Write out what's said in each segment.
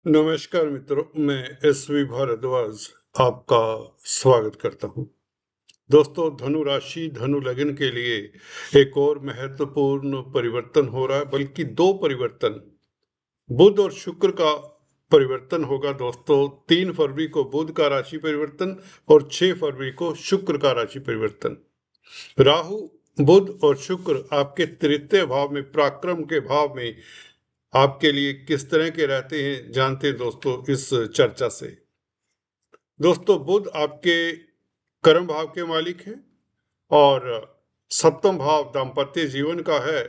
नमस्कार मित्रों, मैं एसवी भारद्वाज आपका स्वागत करता हूं। दोस्तों, धनु राशि धनु लग्न के लिए एक और महत्वपूर्ण परिवर्तन हो रहा है, बल्कि दो परिवर्तन, बुध और शुक्र का परिवर्तन होगा। दोस्तों, 3 फरवरी को बुध का राशि परिवर्तन और 6 फरवरी को शुक्र का राशि परिवर्तन। राहु, बुध और शुक्र आपके तृतीय भाव में, पराक्रम के भाव में आपके लिए किस तरह के रहते हैं, जानते हैं दोस्तों इस चर्चा से। दोस्तों, बुध आपके कर्म भाव के मालिक हैं और सप्तम भाव दाम्पत्य जीवन का है।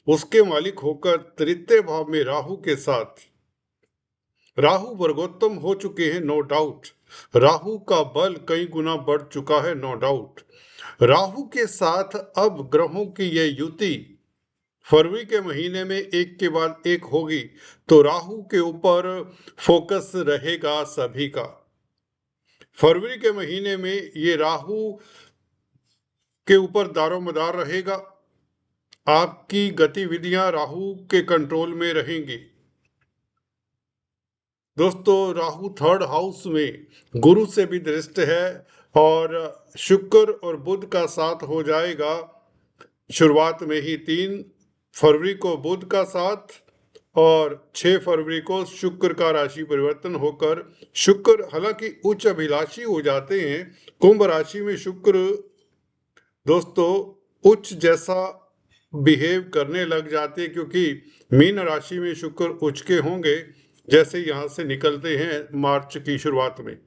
उसके मालिक होकर तृतीय भाव में राहु के साथ, राहु वर्गोत्तम हो चुके हैं, नो डाउट। राहु का बल कई गुना बढ़ चुका है, नो डाउट। राहु के साथ अब ग्रहों की यह युति फरवरी के महीने में एक के बाद एक होगी, तो राहु के ऊपर फोकस रहेगा सभी का। फरवरी के महीने में ये राहु के ऊपर दारोमदार रहेगा। आपकी गतिविधियां राहु के कंट्रोल में रहेंगी। दोस्तों, राहु थर्ड हाउस में गुरु से भी दृष्ट है और शुक्र और बुध का साथ हो जाएगा। शुरुआत में ही 3 फरवरी को बुध का साथ और 6 फरवरी को शुक्र का राशि परिवर्तन होकर, शुक्र हालांकि उच्च अभिलाषी हो जाते हैं। कुंभ राशि में शुक्र दोस्तों उच्च जैसा बिहेव करने लग जाते हैं, क्योंकि मीन राशि में शुक्र उच्च के होंगे जैसे यहां से निकलते हैं मार्च की शुरुआत में।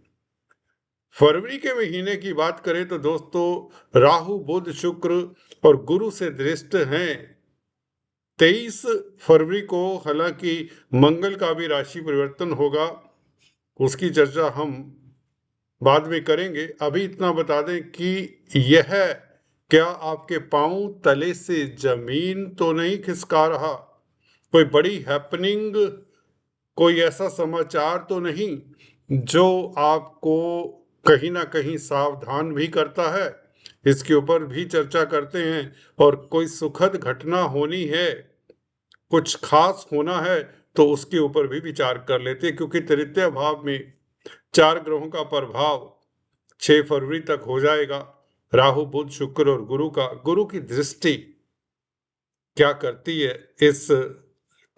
फरवरी के महीने की बात करें तो दोस्तों, राहु बुध शुक्र और गुरु से दृष्ट हैं। 23 फरवरी को हालांकि मंगल का भी राशि परिवर्तन होगा, उसकी चर्चा हम बाद में करेंगे। अभी इतना बता दें कि यह क्या आपके पांव तले से जमीन तो नहीं खिसका रहा, कोई बड़ी हैपनिंग, कोई ऐसा समाचार तो नहीं जो आपको कहीं ना कहीं सावधान भी करता है। इसके ऊपर भी चर्चा करते हैं। और कोई सुखद घटना होनी है, कुछ खास होना है, तो उसके ऊपर भी विचार कर लेते हैं, क्योंकि तृतीय भाव में 4 ग्रहों का प्रभाव 6 फरवरी तक हो जाएगा। राहु बुध शुक्र और गुरु की दृष्टि क्या करती है, इस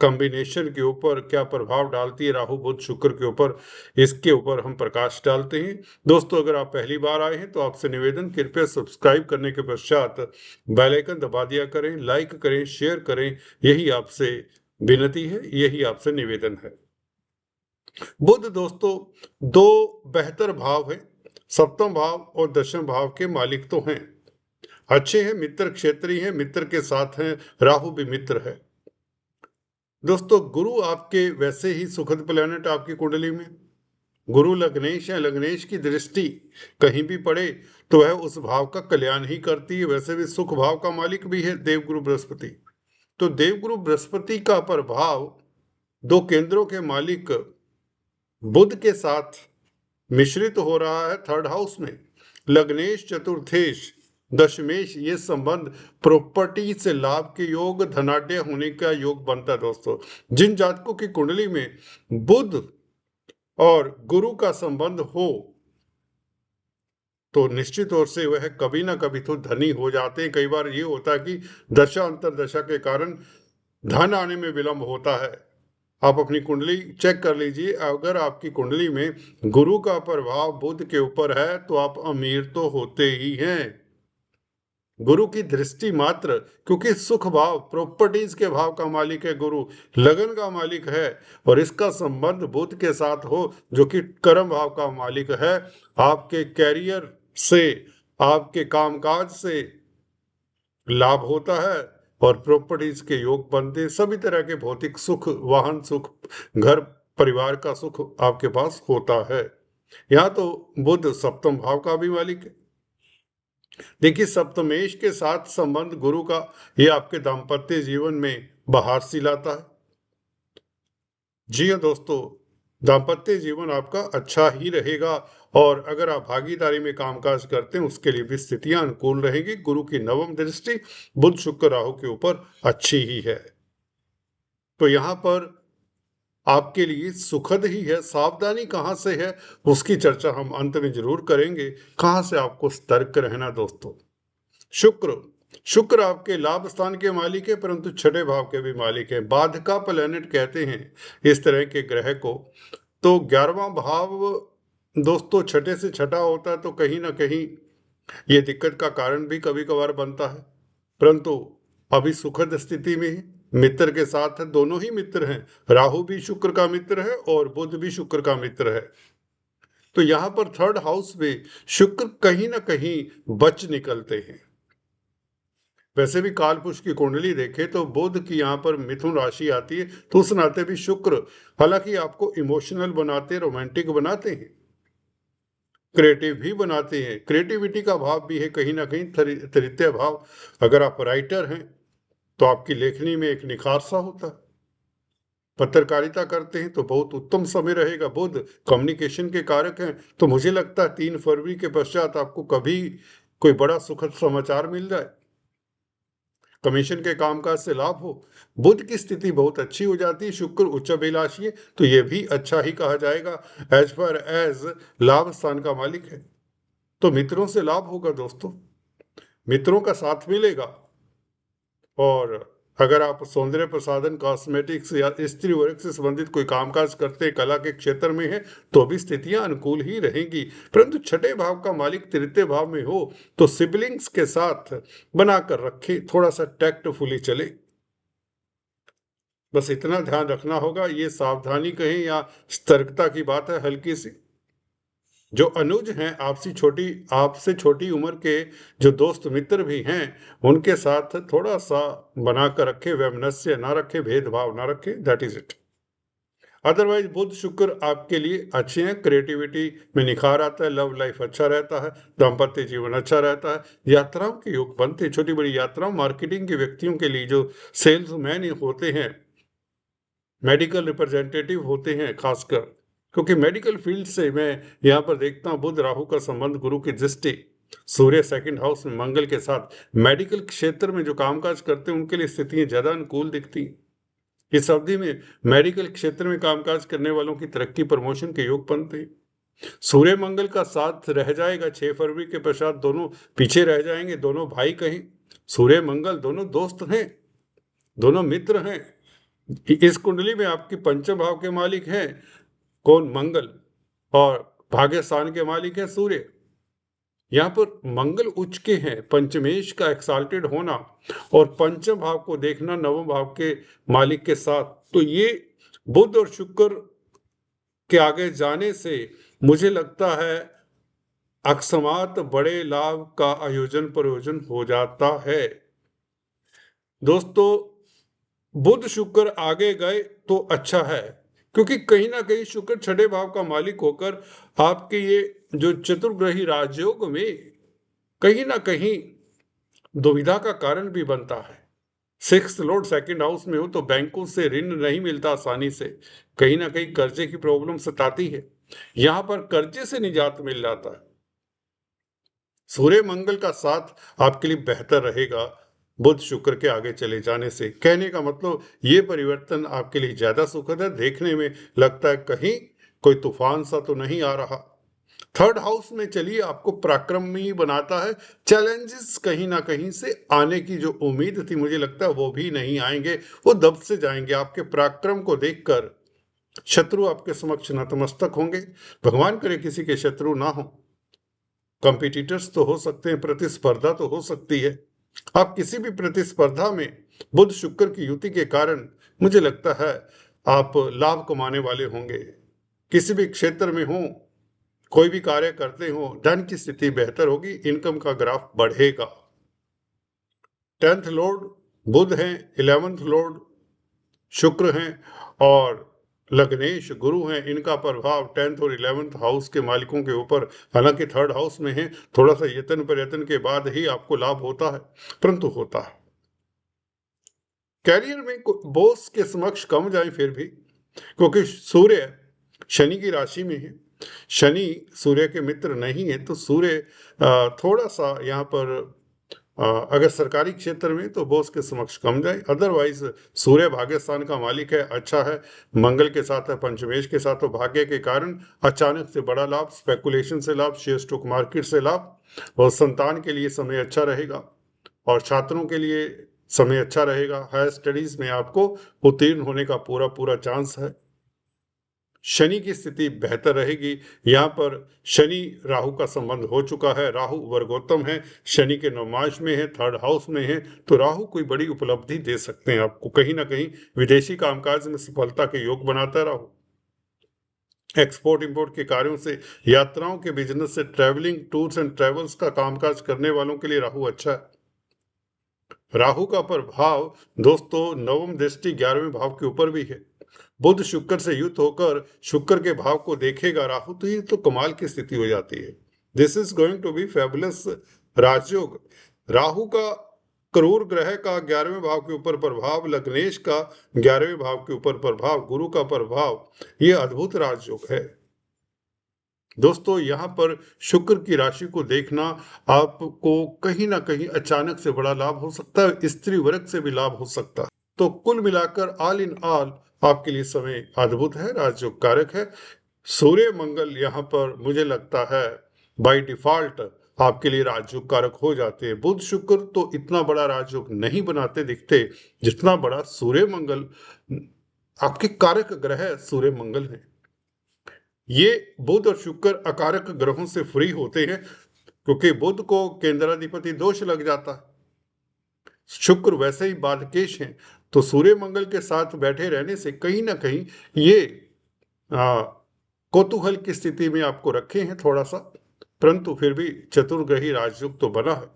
कॉम्बिनेशन के ऊपर क्या प्रभाव डालती है राहु बुध शुक्र के ऊपर, इसके ऊपर हम प्रकाश डालते हैं। दोस्तों, अगर आप पहली बार आए हैं तो आपसे निवेदन, कृपया सब्सक्राइब करने के पश्चात बेल आइकन दबा दिया करें, लाइक करें, शेयर करें। यही आपसे विनती है, यही आपसे निवेदन है। बुध दोस्तों 2 बेहतर भाव हैं, सप्तम भाव और दशम भाव के मालिक तो हैं, अच्छे हैं, मित्र क्षेत्रीय हैं, मित्र के साथ हैं, राहु भी मित्र है। दोस्तों, गुरु आपके वैसे ही सुखद प्लैनेट आपकी कुंडली में, गुरु लग्नेश है, लग्नेश की दृष्टि कहीं भी पड़े तो वह उस भाव का कल्याण ही करती है। वैसे भी सुख भाव का मालिक भी है देवगुरु बृहस्पति। तो देवगुरु बृहस्पति का प्रभाव 2 केंद्रों के मालिक बुध के साथ मिश्रित हो रहा है थर्ड हाउस में। लग्नेश चतुर्थेश दशमेश, ये संबंध प्रॉपर्टी से लाभ के योग, धनाढ्य होने का योग बनता है। दोस्तों, जिन जातकों की कुंडली में बुध और गुरु का संबंध हो तो निश्चित तौर से वह कभी ना कभी तो धनी हो जाते हैं। कई बार ये होता है कि दशा अंतरदशा के कारण धन आने में विलंब होता है। आप अपनी कुंडली चेक कर लीजिए, अगर आपकी कुंडली में गुरु का प्रभाव बुध के ऊपर है तो आप अमीर तो होते ही हैं। गुरु की दृष्टि मात्र, क्योंकि सुख भाव प्रॉपर्टीज के भाव का मालिक है गुरु, लगन का मालिक है, और इसका संबंध बुध के साथ हो जो कि कर्म भाव का मालिक है, आपके कैरियर से, आपके कामकाज से लाभ होता है और प्रॉपर्टीज के योग बनते, सभी तरह के भौतिक सुख, वाहन सुख, घर परिवार का सुख आपके पास होता है। यहाँ तो बुध सप्तम भाव का भी मालिक है। देखिए, सप्तमेश के साथ संबंध गुरु का, ये आपके दाम्पत्य जीवन में बहार सी लाता है। जी हाँ दोस्तों, दाम्पत्य जीवन आपका अच्छा ही रहेगा और अगर आप भागीदारी में कामकाज करते हैं उसके लिए भी स्थितियां अनुकूल रहेंगी। गुरु की नवम दृष्टि बुध शुक्र राहु के ऊपर अच्छी ही है। तो यहाँ पर आपके लिए सुखद ही है। सावधानी कहाँ से है उसकी चर्चा हम अंत में जरूर करेंगे। कहाँ से आपको सतर्क रहना दोस्तों। शुक्र शुक्र आपके लाभ स्थान के मालिक है, परंतु छठे भाव के भी मालिक है। बाधका प्लैनेट कहते हैं इस तरह के ग्रह को। तो 11वां भाव दोस्तों छठे से छठा होता है, तो कहीं ना कहीं ये दिक्कत का कारण भी कभी कभार बनता है, परंतु अभी सुखद स्थिति में है। मित्र के साथ है, दोनों ही मित्र हैं। राहु भी शुक्र का मित्र है और बुध भी शुक्र का मित्र है। तो यहां पर थर्ड हाउस में शुक्र कहीं ना कहीं बच निकलते हैं। वैसे भी काल पुरुष की कुंडली देखे तो बुध की यहाँ पर मिथुन राशि आती है, तो उस नाते भी शुक्र हालांकि आपको इमोशनल बनाते, रोमांटिक बनाते हैं, क्रिएटिव भी बनाते हैं। क्रिएटिविटी का भाव भी है कहीं ना कहीं तृतीय भाव। अगर आप राइटर हैं तो आपकी लेखनी में एक निखार सा होता है। पत्रकारिता करते हैं तो बहुत उत्तम समय रहेगा। बुध कम्युनिकेशन के कारक हैं, तो मुझे लगता है 3 फरवरी के पश्चात आपको कभी कोई बड़ा सुखद समाचार मिल जाए, कमीशन के कामकाज से लाभ हो। बुध की स्थिति बहुत अच्छी हो जाती है। शुक्र उच्च अभिलाषी है, तो यह भी अच्छा ही कहा जाएगा एज पर एज लाभ स्थान का मालिक है। तो मित्रों से लाभ होगा दोस्तों, मित्रों का साथ मिलेगा। और अगर आप सौंदर्य प्रसाधन, कॉस्मेटिक्स या स्त्री वर्ग से संबंधित कोई कामकाज करते हैं, कला के क्षेत्र में है, तो भी स्थितियां अनुकूल ही रहेंगी। परंतु छठे भाव का मालिक तृतीय भाव में हो तो सिबलिंग्स के साथ बनाकर रखे, थोड़ा सा टैक्टफुली चले, बस इतना ध्यान रखना होगा। ये सावधानी कहें या सतर्कता की बात है हल्की सी। जो अनुज हैं, आपसे छोटी उम्र के जो दोस्त मित्र भी हैं, उनके साथ थोड़ा सा बनाकर रखे, वैमनस्य ना रखे, भेदभाव ना रखे, that is it. Otherwise Budh Shukra आपके लिए अच्छे हैं। क्रिएटिविटी में निखार आता है, लव लाइफ अच्छा रहता है, दाम्पत्य जीवन अच्छा रहता है, यात्राओं के योग बनते हैं, छोटी बड़ी यात्राओं, मार्केटिंग के व्यक्तियों के लिए जो सेल्समैन होते हैं, मेडिकल रिप्रेजेंटेटिव होते हैं खासकर, क्योंकि मेडिकल फील्ड से मैं यहाँ पर देखता हूँ बुध राहु का संबंध, गुरु की दृष्टि, सूर्य सेकंड हाउस में मंगल के साथ, मेडिकल क्षेत्र में जो कामकाज करते हैं उनके लिए स्थितियां ज्यादा अनुकूल दिखती हैं। इस अवधि में मेडिकल क्षेत्र में कामकाज करने वालों की तरक्की, प्रमोशन के योग बनते हैं। सूर्य मंगल का साथ रह जाएगा 6 फरवरी के पश्चात, दोनों पीछे रह जाएंगे। दोनों भाई कहें, सूर्य मंगल दोनों दोस्त हैं, दोनों मित्र हैं। इस कुंडली में आपकी पंचम भाव के मालिक हैं कौन? मंगल। और भाग्य स्थान के मालिक है सूर्य। यहाँ पर मंगल उच्च के हैं, पंचमेश का एक्साल्टेड होना और पंचम भाव को देखना नवम भाव के मालिक के साथ, तो ये बुध और शुक्र के आगे जाने से मुझे लगता है अकस्मात बड़े लाभ का आयोजन प्रयोजन हो जाता है दोस्तों। बुध शुक्र आगे गए तो अच्छा है, क्योंकि कहीं ना कहीं शुक्र छठे भाव का मालिक होकर आपके ये जो चतुर्ग्रही राजयोग में कहीं ना कहीं दुविधा का कारण भी बनता है। 6th लॉर्ड सेकंड हाउस में हो तो बैंकों से ऋण नहीं मिलता आसानी से, कहीं ना कहीं कर्जे की प्रॉब्लम सताती है। यहां पर कर्जे से निजात मिल जाता है। सूर्य मंगल का साथ आपके लिए बेहतर रहेगा बुध शुक्र के आगे चले जाने से। कहने का मतलब ये परिवर्तन आपके लिए ज्यादा सुखद है। देखने में लगता है कहीं कोई तूफान सा तो नहीं आ रहा। थर्ड हाउस में चलिए आपको पराक्रमी बनाता है। चैलेंजेस कहीं ना कहीं से आने की जो उम्मीद थी, मुझे लगता है वो भी नहीं आएंगे, वो दब से जाएंगे। आपके पराक्रम को देखकर शत्रु आपके समक्ष नतमस्तक होंगे। भगवान करे किसी के शत्रु ना हो, कंपिटिटर्स तो हो सकते हैं, प्रतिस्पर्धा तो हो सकती है। आप किसी भी प्रतिस्पर्धा में बुध शुक्र की युति के कारण मुझे लगता है आप लाभ कमाने वाले होंगे। किसी भी क्षेत्र में हो, कोई भी कार्य करते हो, धन की स्थिति बेहतर होगी, इनकम का ग्राफ बढ़ेगा। 10th लॉर्ड बुध हैं, 11th लॉर्ड शुक्र हैं और लग्नेश गुरु हैं। इनका प्रभाव 10th और 11th हाउस के मालिकों के ऊपर, हालांकि थर्ड हाउस में है, थोड़ा सा यत्न प्रयत्न के बाद ही आपको लाभ होता है, परंतु होता है। कैरियर में बॉस के समक्ष कम जाए फिर भी, क्योंकि सूर्य शनि की राशि में है। शनि सूर्य के मित्र नहीं है, तो सूर्य थोड़ा सा यहाँ पर अगर सरकारी क्षेत्र में तो बॉस के समक्ष कम जाए। अदरवाइज सूर्य भाग्य स्थान का मालिक है, अच्छा है, मंगल के साथ है, पंचमेश के साथ, तो भाग्य के कारण अचानक से बड़ा लाभ, स्पेकुलेशन से लाभ, शेयर स्टॉक मार्केट से लाभ, और संतान के लिए समय अच्छा रहेगा और छात्रों के लिए समय अच्छा रहेगा। हायर स्टडीज में आपको उत्तीर्ण होने का पूरा पूरा चांस है। शनि की स्थिति बेहतर रहेगी। यहाँ पर शनि राहु का संबंध हो चुका है, राहु वर्गोत्तम है, शनि के नवमांश में है, थर्ड हाउस में है, तो राहु कोई बड़ी उपलब्धि दे सकते हैं आपको। कहीं ना कहीं विदेशी कामकाज में सफलता के योग बनाता है राहु। एक्सपोर्ट इंपोर्ट के कार्यों से, यात्राओं के बिजनेस से, ट्रैवलिंग टूर्स एंड ट्रेवल्स का कामकाज करने वालों के लिए राहु अच्छा है। राहु का प्रभाव दोस्तों नवम दृष्टि 11वें भाव के ऊपर भी है। बुध शुक्र से युक्त होकर शुक्र के भाव को देखेगा राहु, तो ये तो कमाल की स्थिति हो जाती है। This is going to be fabulous Rajyog. Rahu का क्रूर ग्रह का 11वें भाव के ऊपर प्रभाव, लग्नेश का 11वें भाव के ऊपर प्रभाव, गुरु का प्रभाव, ये अद्भुत राजयोग है दोस्तों। यहाँ पर शुक्र की राशि को देखना आपको कहीं ना कहीं अचानक से बड़ा लाभ हो सकता है, स्त्री वर्ग से भी लाभ हो सकता है। तो कुल मिलाकर ऑल इन ऑल आपके लिए समय अद्भुत है, राजयोग कारक है। सूर्य मंगल यहाँ पर मुझे लगता है बाय डिफॉल्ट आपके लिए राजयोग कारक हो जाते हैं। बुध शुक्र तो इतना बड़ा राजयोग नहीं बनाते दिखते जितना बड़ा सूर्य मंगल आपके कारक ग्रह सूर्य मंगल है। ये बुध और शुक्र अकारक ग्रहों से फ्री होते हैं क्योंकि बुध को केंद्राधिपति दोष लग जाता है, शुक्र वैसे ही बाधकेश हैं, तो सूर्य मंगल के साथ बैठे रहने से कहीं ना कहीं ये कौतूहल की स्थिति में आपको रखे हैं थोड़ा सा, परंतु फिर भी चतुर्ग्रही राजयोग तो बना है।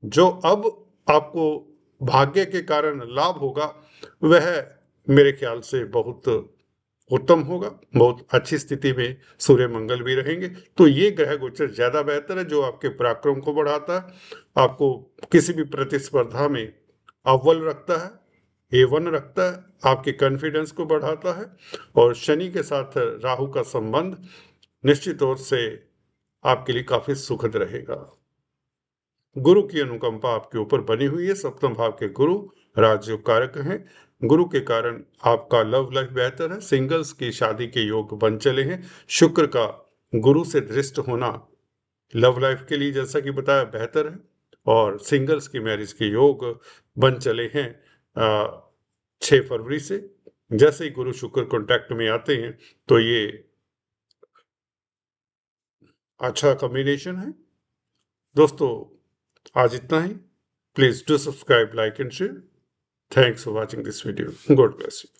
जो अब आपको भाग्य के कारण लाभ होगा वह मेरे ख्याल से बहुत उत्तम होगा, बहुत अच्छी स्थिति में सूर्य मंगल भी रहेंगे। तो ये ग्रह गोचर ज्यादा बेहतर है, जो आपके पराक्रम को बढ़ाता है, आपको किसी भी प्रतिस्पर्धा में अव्वल रखता है, A1 रखता है, आपके कॉन्फिडेंस को बढ़ाता है। और शनि के साथ राहु का संबंध निश्चित तौर से आपके लिए काफी सुखद रहेगा। गुरु की अनुकंपा आपके ऊपर बनी हुई है, सप्तम भाव के गुरु राजयोग कारक हैं। गुरु के कारण आपका लव लाइफ बेहतर है, सिंगल्स की शादी के योग बन चले हैं। शुक्र का गुरु से दृष्ट होना लव लाइफ के लिए जैसा कि बताया बेहतर है, और सिंगल्स की मैरिज के योग बन चले हैं 6 फरवरी से। जैसे ही गुरु शुक्र कॉन्टैक्ट में आते हैं तो ये अच्छा कॉम्बिनेशन है दोस्तों। आज इतना ही। Please do subscribe, like and share. Thanks for watching this video. God bless you.